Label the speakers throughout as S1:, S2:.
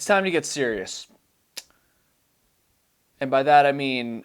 S1: It's time to get serious. And by that I mean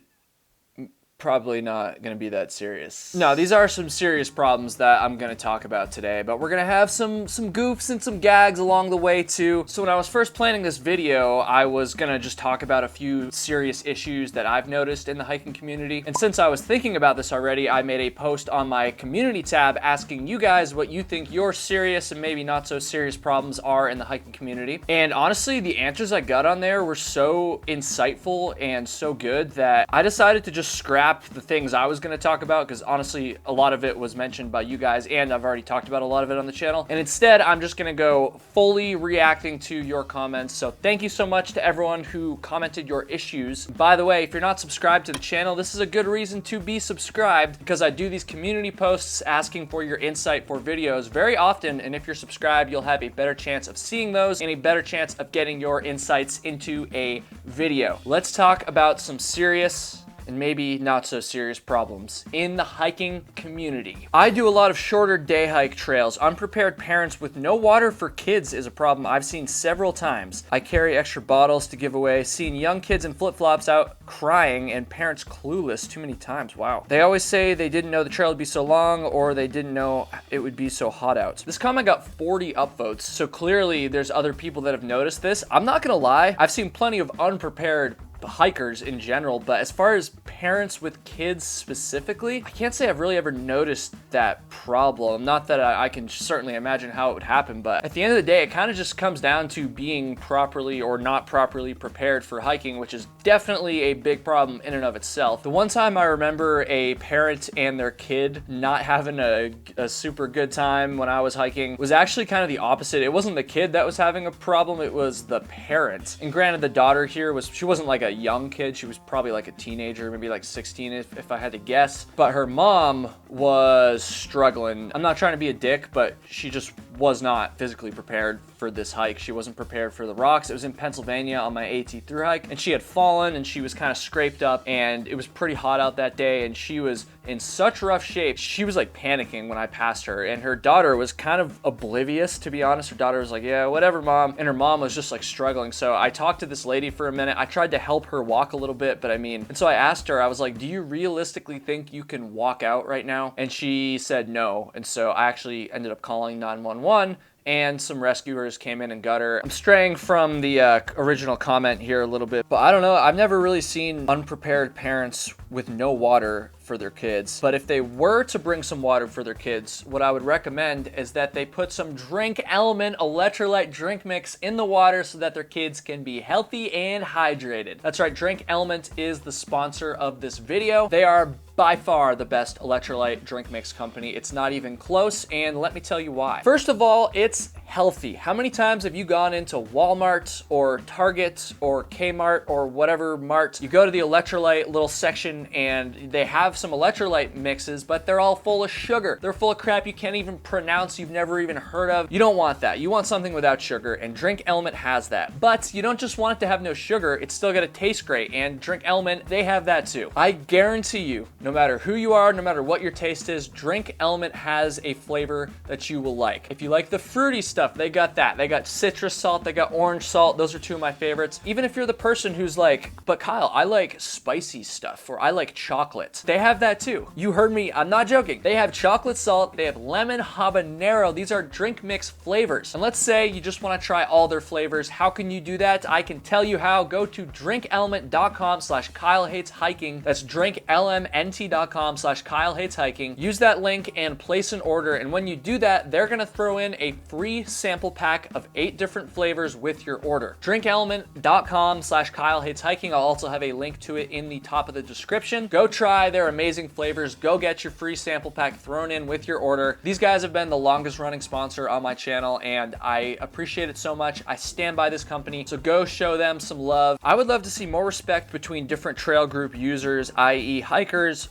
S1: probably not going to be that serious. No, these are some serious problems that I'm going to talk about today, but we're going to have some goofs and some gags along the way too. So when I was first planning this video, I was going to just talk about a few serious issues that I've noticed in the hiking community. And since I was thinking about this already, I made a post on my community tab asking you guys what you think your serious and maybe not so serious problems are in the hiking community. And honestly, the answers I got on there were so insightful and so good that I decided to just scrap the things I was going to talk about, because honestly a lot of it was mentioned by you guys and I've already talked about a lot of it on the channel, and instead I'm just going to go fully reacting to your comments. So thank you so much to everyone who commented your issues. By the way, if you're not subscribed to the channel, this is a good reason to be subscribed, because I do these community posts asking for your insight for videos very often, and if you're subscribed you'll have a better chance of seeing those and a better chance of getting your insights into a video. Let's talk about some serious and maybe not so serious problems in the hiking community. I do a lot of shorter day hike trails. Unprepared parents with no water for kids is a problem I've seen several times. I carry extra bottles to give away, seen young kids in flip-flops out crying and parents clueless too many times. Wow. They always say they didn't know the trail would be so long or they didn't know it would be so hot out. This comment got 40 upvotes, so clearly there's other people that have noticed this. I'm not gonna lie, I've seen plenty of unprepared hikers in general, but as far as parents with kids specifically, I can't say I've really ever noticed that problem. Not that I can certainly imagine how it would happen, but at the end of the day, it kind of just comes down to being properly or not properly prepared for hiking, which is definitely a big problem in and of itself. The one time I remember a parent and their kid not having a super good time when I was hiking was actually kind of the opposite. It wasn't the kid that was having a problem, it was the parent. And granted, the daughter here she wasn't like a young kid, she was probably like a teenager, maybe like 16 if I had to guess, but her mom was struggling. I'm not trying to be a dick, but she just was not physically prepared for this hike. She wasn't prepared for the rocks. It was in Pennsylvania on my AT thru hike, and she had fallen and she was kind of scraped up, and it was pretty hot out that day, and she was in such rough shape. She was like panicking when I passed her, and her daughter was kind of oblivious, to be honest. Her daughter was like, yeah, whatever, mom, and her mom was just like struggling. So I talked to this lady for a minute. I tried to help her walk a little bit, but and so I asked her, I was like, do you realistically think you can walk out right now? And she said no, and so I actually ended up calling 911, and some rescuers came in and got her. I'm straying from the original comment here a little bit, but I don't know, I've never really seen unprepared parents with no water for their kids. But if they were to bring some water for their kids, what I would recommend is that they put some Drink Element electrolyte drink mix in the water so that their kids can be healthy and hydrated. That's right, Drink Element is the sponsor of this video. They are by far the best electrolyte drink mix company. It's not even close, and let me tell you why. First of all, it's healthy. How many times have you gone into Walmart or Target or Kmart or whatever mart? You go to the electrolyte little section and they have some electrolyte mixes, but they're all full of sugar. They're full of crap you can't even pronounce, you've never even heard of. You don't want that. You want something without sugar, and Drink Element has that. But you don't just want it to have no sugar, it's still gonna taste great, and Drink Element, they have that too. I guarantee you, no matter who you are, no matter what your taste is, Drink Element has a flavor that you will like. If you like the fruity stuff, they got that. They got citrus salt, they got orange salt. Those are two of my favorites. Even if you're the person who's like, but Kyle, I like spicy stuff, or I like chocolate, they have that too. You heard me, I'm not joking. They have chocolate salt, they have lemon habanero. These are drink mix flavors. And let's say you just want to try all their flavors. How can you do that? I can tell you how. Go to drinkelement.com/KyleHatesHiking. That's drinklmnt.com/KyleHatesHiking. Use that link and place an order. And when you do that, they're gonna throw in a free sample pack of 8 different flavors with your order. drinkelement.com/KyleHatesHiking. I'll also have a link to it in the top of the description. Go try their amazing flavors. Go get your free sample pack thrown in with your order. These guys have been the longest running sponsor on my channel, and I appreciate it so much. I stand by this company, so go show them some love. I would love to see more respect between different trail group users, i.e. hikers,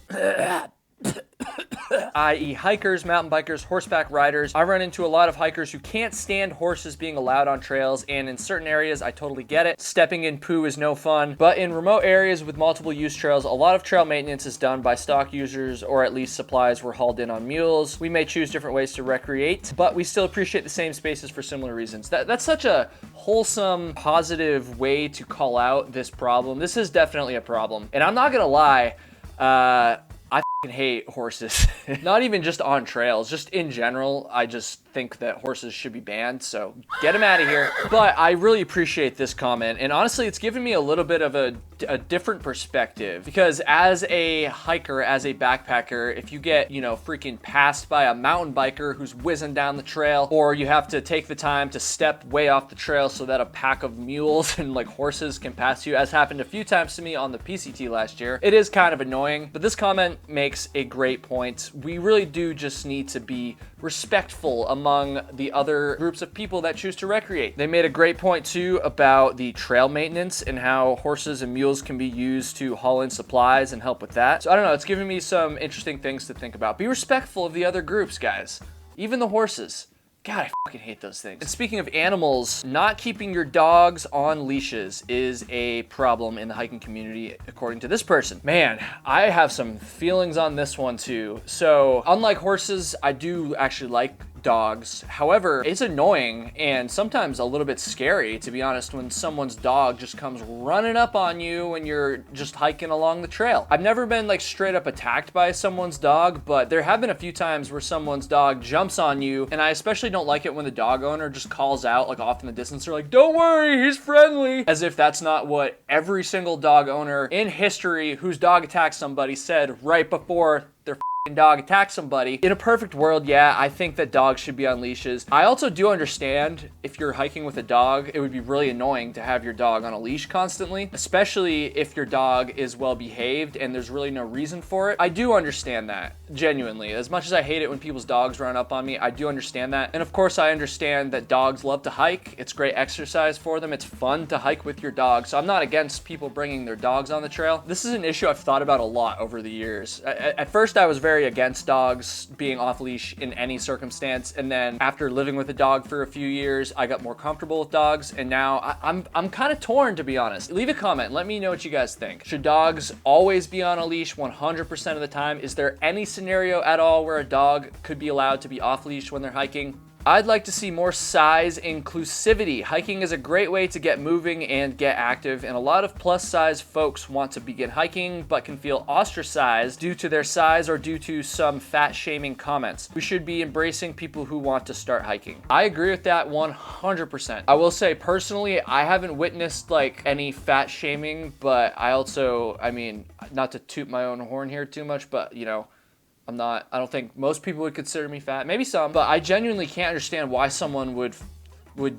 S1: i.e. hikers, mountain bikers, horseback riders. I run into a lot of hikers who can't stand horses being allowed on trails, and in certain areas, I totally get it. Stepping in poo is no fun, but in remote areas with multiple use trails, a lot of trail maintenance is done by stock users, or at least supplies were hauled in on mules. We may choose different ways to recreate, but we still appreciate the same spaces for similar reasons. That's such a wholesome, positive way to call out this problem. This is definitely a problem, and I'm not gonna lie, I hate horses. Not even just on trails, just in general. I just think that horses should be banned, so get them out of here. But I really appreciate this comment, and honestly, it's given me a little bit of a different perspective, because as a hiker, as a backpacker, if you get, freaking passed by a mountain biker who's whizzing down the trail, or you have to take the time to step way off the trail so that a pack of mules and horses can pass you, as happened a few times to me on the PCT last year, it is kind of annoying. But this comment makes a great point. We really do just need to be respectful among the other groups of people that choose to recreate. They made a great point too about the trail maintenance and how horses and mules can be used to haul in supplies and help with that. So I don't know, it's giving me some interesting things to think about. Be respectful of the other groups, guys. Even the horses. God, I fucking hate those things. And speaking of animals, not keeping your dogs on leashes is a problem in the hiking community, according to this person. Man, I have some feelings on this one too. So, unlike horses, I do actually like dogs. However, it's annoying and sometimes a little bit scary, to be honest, when someone's dog just comes running up on you when you're just hiking along the trail. I've never been straight up attacked by someone's dog, but there have been a few times where someone's dog jumps on you, and I especially don't like it when the dog owner just calls out off in the distance. They're like, "Don't worry, he's friendly," as if that's not what every single dog owner in history whose dog attacked somebody said right before their dog attacks somebody. In a perfect world, yeah, I think that dogs should be on leashes. I also do understand if you're hiking with a dog, it would be really annoying to have your dog on a leash constantly, especially if your dog is well behaved and there's really no reason for it. I do understand that, genuinely. As much as I hate it when people's dogs run up on me, I do understand that. And of course, I understand that dogs love to hike. It's great exercise for them. It's fun to hike with your dog. So I'm not against people bringing their dogs on the trail. This is an issue I've thought about a lot over the years. At first, I was very against dogs being off leash in any circumstance, and then after living with a dog for a few years, I got more comfortable with dogs, and now I'm kind of torn, to be honest. Leave a comment, let me know what you guys think. Should dogs always be on a leash 100% of the time? Is there any scenario at all where a dog could be allowed to be off leash when they're hiking? I'd like to see more size inclusivity. Hiking is a great way to get moving and get active, and a lot of plus size folks want to begin hiking but can feel ostracized due to their size or due to some fat shaming comments. We should be embracing people who want to start hiking. I agree with that 100%. I will say personally, I haven't witnessed any fat shaming, but I mean, not to toot my own horn here too much, but I don't think most people would consider me fat. Maybe some, but I genuinely can't understand why someone would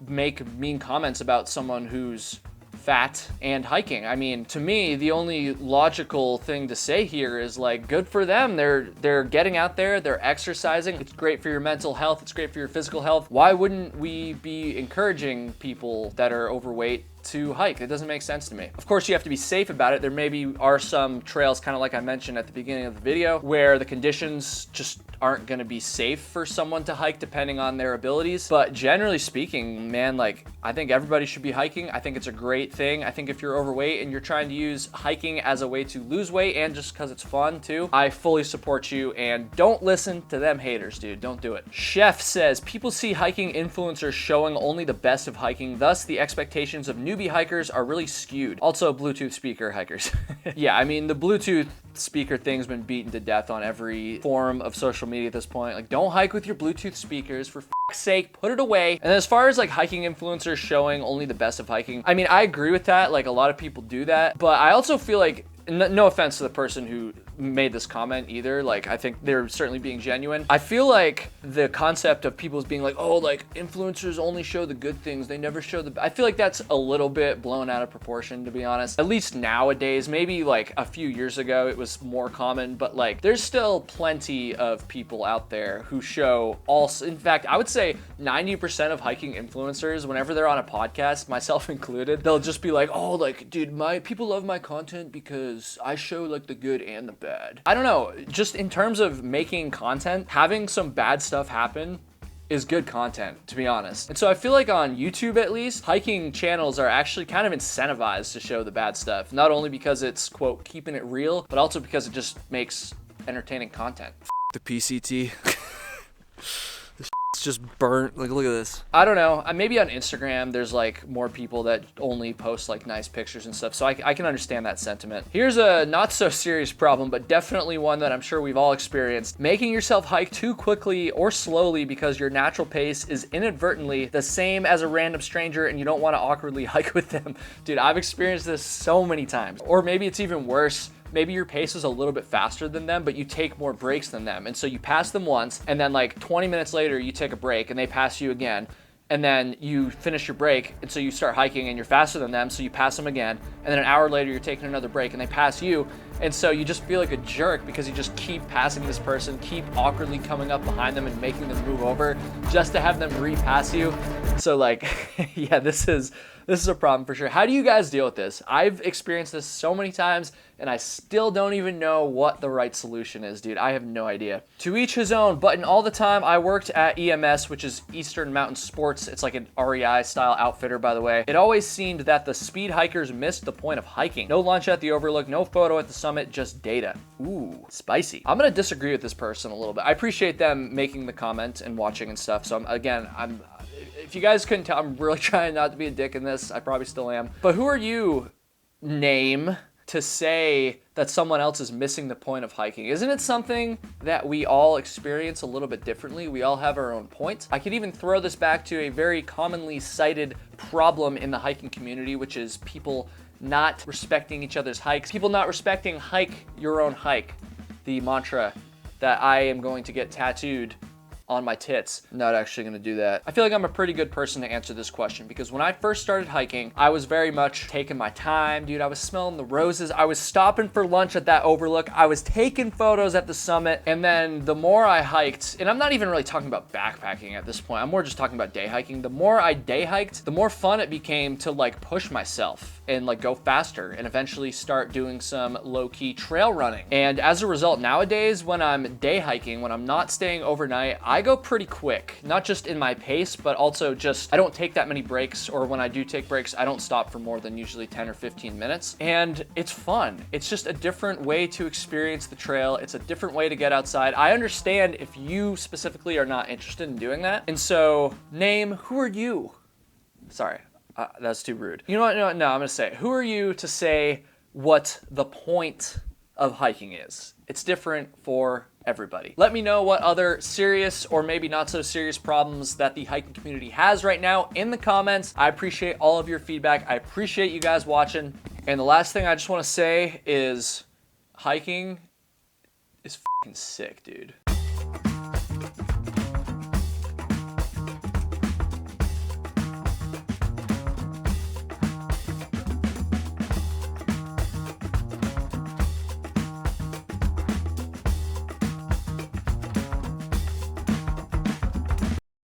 S1: make mean comments about someone who's fat and hiking. I mean, to me, the only logical thing to say here is good for them. They're getting out there, they're exercising. It's great for your mental health, it's great for your physical health. Why wouldn't we be encouraging people that are overweight to hike? It doesn't make sense to me. Of course, you have to be safe about it. There maybe are some trails, kind of like I mentioned at the beginning of the video, where the conditions just aren't going to be safe for someone to hike depending on their abilities. But generally speaking, man, I think everybody should be hiking. I think it's a great thing. I think if you're overweight and you're trying to use hiking as a way to lose weight and just because it's fun too, I fully support you, and don't listen to them haters, dude. Don't do it. Chef says, people see hiking influencers showing only the best of hiking, thus the expectations of newbie hikers are really skewed. Also, Bluetooth speaker hikers. Yeah, I mean, the Bluetooth speaker thing's been beaten to death on every form of social media at this point. Don't hike with your Bluetooth speakers, for fuck's sake, put it away. And as far as hiking influencers showing only the best of hiking, I mean, I agree with that. A lot of people do that, but I also feel no offense to the person who made this comment either, I think they're certainly being genuine. I feel the concept of people being influencers only show the good things, they never show I feel that's a little bit blown out of proportion, to be honest. At least nowadays. Maybe a few years ago it was more common, but there's still plenty of people out there who show in fact, I would say 90% of hiking influencers, whenever they're on a podcast, myself included, they'll just be dude, my people love my content because because I show like the good and the bad. I don't know, just in terms of making content, having some bad stuff happen is good content, to be honest. And so I feel like on YouTube at least, hiking channels are actually kind of incentivized to show the bad stuff. Not only because it's, quote, keeping it real, but also because it just makes entertaining content. The PCT. It's just burnt. Like, look at this. I don't know. Maybe on Instagram, there's like more people that only post like nice pictures and stuff. So I can understand that sentiment. Here's a not so serious problem, but definitely one that I'm sure we've all experienced. Making yourself hike too quickly or slowly because your natural pace is inadvertently the same as a random stranger and you don't want to awkwardly hike with them. Dude, I've experienced this so many times. Or maybe it's even worse. Maybe your pace is a little bit faster than them, but you take more breaks than them. And so you pass them once, and then like 20 minutes later, you take a break and they pass you again. And then you finish your break, and so you start hiking and you're faster than them, so you pass them again. And then an hour later, you're taking another break and they pass you. And so you just feel like a jerk because you just keep passing this person, keep awkwardly coming up behind them and making them move over just to have them repass you. So like, yeah, this is a problem for sure. How do you guys deal with this? I've experienced this so many times and I still don't even know what the right solution is, dude. I have no idea. To each his own, but in all the time I worked at EMS, which is Eastern Mountain Sports. It's like an REI style outfitter, by the way. It always seemed that the speed hikers missed the point of hiking. No lunch at the overlook, no photo at the summit, just data. Ooh, spicy. I'm gonna disagree with this person a little bit. I appreciate them making the comment and watching and stuff. So if you guys couldn't tell, I'm really trying not to be a dick in this. I probably still am. But who are you, name, to say that someone else is missing the point of hiking? Isn't it something that we all experience a little bit differently? We all have our own point. I could even throw this back to a very commonly cited problem in the hiking community, which is people not respecting each other's hikes. People not respecting hike your own hike. The mantra that I am going to get tattooed on my tits. I'm not actually gonna do that. I feel like I'm a pretty good person to answer this question because when I first started hiking, I was very much taking my time, dude. I was smelling the roses. I was stopping for lunch at that overlook. I was taking photos at the summit. And then the more I hiked, and I'm not even really talking about backpacking at this point, I'm more just talking about day hiking. The more I day hiked, the more fun it became to like push myself and like go faster and eventually start doing some low-key trail running. And as a result, nowadays when I'm day hiking, when I'm not staying overnight, I go pretty quick, not just in my pace, but also just, I don't take that many breaks, or when I do take breaks, I don't stop for more than usually 10 or 15 minutes. And it's fun. It's just a different way to experience the trail. It's a different way to get outside. I understand if you specifically are not interested in doing that. And so, name, who are you? Sorry, that's too rude. You know what? No, I'm gonna say it. Who are you to say what the point of hiking is? It's different for everybody. Let me know what other serious or maybe not so serious problems that the hiking community has right now in the comments. I appreciate all of your feedback. I appreciate you guys watching. And the last thing I just want to say is hiking is fucking sick, dude.